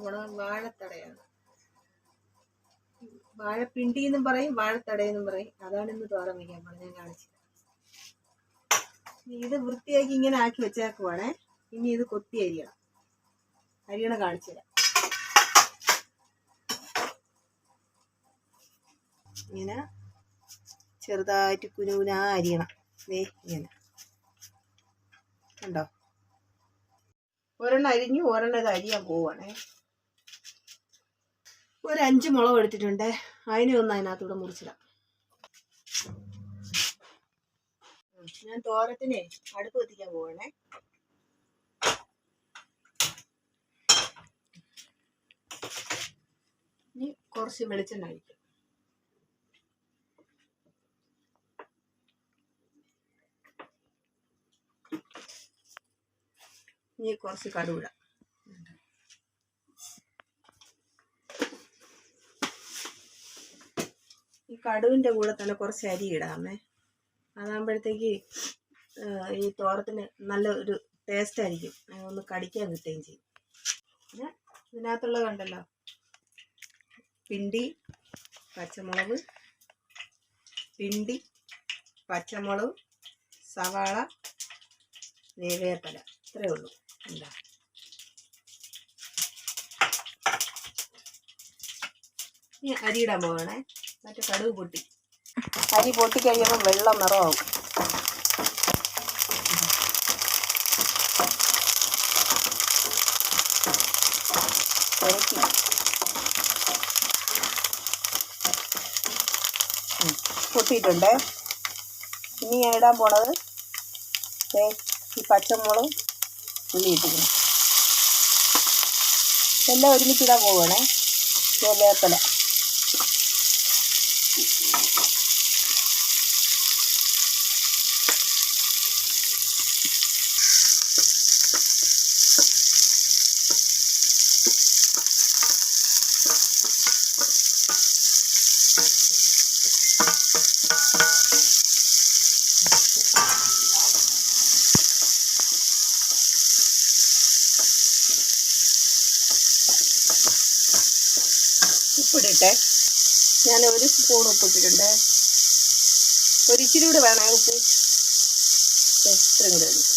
പോണത് വാഴത്തടയാണ്. വാഴപ്പിണ്ടി എന്നും പറയും, വാഴത്തടയെന്നും പറയും. അതാണ് ഇന്ന് തോരൻ വയ്ക്കാൻ പോണത്. ഞാൻ കാണിച്ചു. ഇത് വൃത്തിയാക്കി ഇങ്ങനെ ആക്കി വെച്ചേക്കുവാണേ. ഇനി ഇത് കൊത്തി അരിയണ കാണിച്ചു തരാം. ഇങ്ങനെ ചെറുതായിട്ട് കുനുകുനാ അരിയണം. ഇങ്ങനെ കണ്ടോ? ഒരെണ്ണം അരിഞ്ഞു, ഒരെണ്ണം ഇത് അരിയാൻ പോവാണേ. ഒരു 5 മുളക് എടുത്തിട്ടുണ്ട്. അതിനെ ഒന്ന് അതിനകത്തൂടെ മുറിച്ചിടാം. ഞാൻ തോരത്തിനെ അടുപ്പ് കത്തിക്കാൻ പോവാണേ. ഇനി കുറച്ച് വെളിച്ചെണ്ണ ഒഴിക്കും. ഇനി കുറച്ച് കടുകിടാം. ഈ കടുവിൻ്റെ കൂടെ തന്നെ കുറച്ച് അരി ഇടാമേ. അതാകുമ്പോഴത്തേക്ക് ഈ തോരത്തിന് നല്ല ഒരു ടേസ്റ്റ് ആയിരിക്കും. ഒന്ന് കടിക്കാൻ കിട്ടുകയും ചെയ്യും. പിന്നെ ഇതിനകത്തുള്ളത് കണ്ടല്ലോ, പിണ്ടി, പച്ചമുളക്, പിണ്ടി, പച്ചമുളക്, സവാള, വേപ്പില, ഇത്രയേ ഉള്ളൂ. എന്താ ഇനി അരിയിടാൻ പോകണേ. മറ്റേ കടുക് പൊട്ടി, അരി പൊട്ടിക്കഴിയുമ്പോൾ വെള്ള നിറമാവും. പൊട്ടിയിട്ടുണ്ട്. ഇനി ഞാൻ ഇടാൻ പോണത് ഈ പച്ചമുളകും ഉള്ളി ഇട്ടിരിക്കണം. എല്ലാം ഒരുമിച്ചിടാൻ പോവുകയാണേ. വേപ്പില, ഉപ്പിടട്ടെ. ഞാൻ 1 സ്പൂൺ ഉപ്പിട്ടിട്ടുണ്ട്. ഒരിച്ചിരി കൂടെ വേണേ ഉപ്പ്. ഇത്രയും കൂടെ ഉണ്ട്.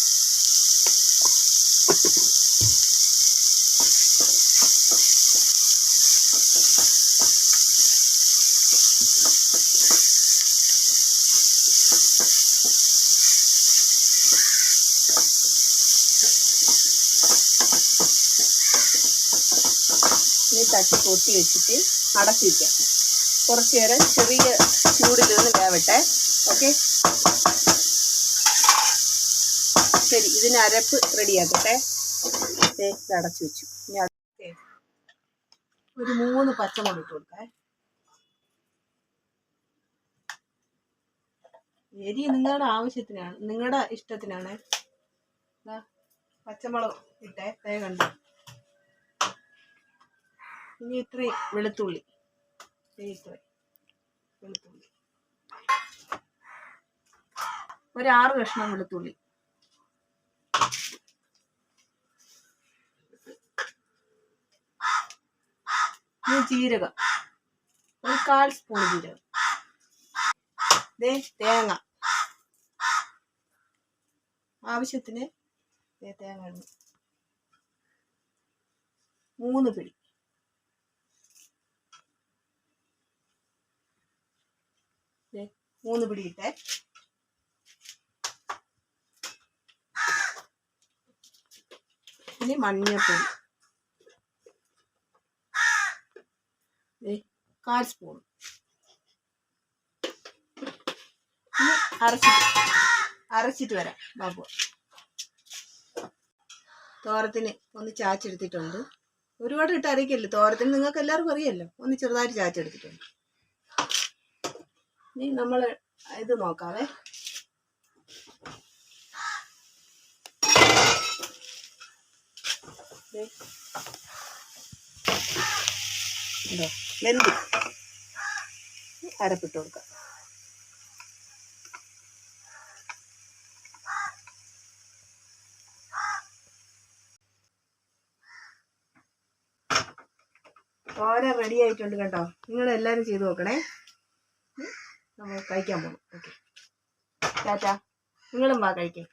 ഇനി തട്ടി കൊത്തി വെച്ചിട്ട് അടച്ചു വയ്ക്കാം. കുറച്ച് നേരം ചെറിയ ചൂടിലൊന്ന് വേവട്ടെ. ഓക്കെ, ശരി. ഇതിന് അരപ്പ് റെഡിയാക്കട്ടെ. ഇത് അടച്ചു വെച്ചു. ഇനി ഒരു 3 പച്ചമുളക് ഇട്ട് കൊടുക്കേ. എരി നിങ്ങളുടെ ആവശ്യത്തിനാണ്, നിങ്ങളുടെ ഇഷ്ടത്തിനാണ്. പച്ചമുളക് ഇട്ടേ, കണ്ടു. ഇനി ഇത്രയും വെളുത്തുള്ളി, ഒരു 6 കഷ്ണം വെളുത്തുള്ളി. ഇനി ജീരകം, ഒരു 1/4 സ്പൂൺ ജീരകം. തേങ്ങ ആവശ്യത്തിന് തേങ്ങ ഇടുന്നു. 3 പിടി. മൂന്ന് പിടി ഇട്ടേ. ഇനി മഞ്ഞൾപ്പൊടി 1/4 സ്പൂൺ. ഇനി അരച്ചിട്ട് വരാം ബാബു. തോരത്തിന് ഒന്ന് ചാച്ചെടുത്തിട്ടുണ്ട്. ഒരുപാട് ഇട്ട് അരയ്ക്കല്ലോ. തോരത്തിന് നിങ്ങൾക്ക് എല്ലാവർക്കും അറിയാമല്ലോ. ഒന്ന് ചെറുതായിട്ട് ചാച്ചെടുത്തിട്ടുണ്ട്. ഇനി നമ്മൾ ഇത് നോക്കാവേ. വെന്ത് അരപ്പിട്ട് കൊടുക്കാം. തോരൻ റെഡി ആയിട്ടുണ്ട് കേട്ടോ. നിങ്ങളെല്ലാവരും ചെയ്ത് നോക്കണേ. നമ്മൾ കഴിക്കാൻ പോകണം. ഓക്കെ, ടാറ്റാ. നിങ്ങളും വാ കഴിക്കേ.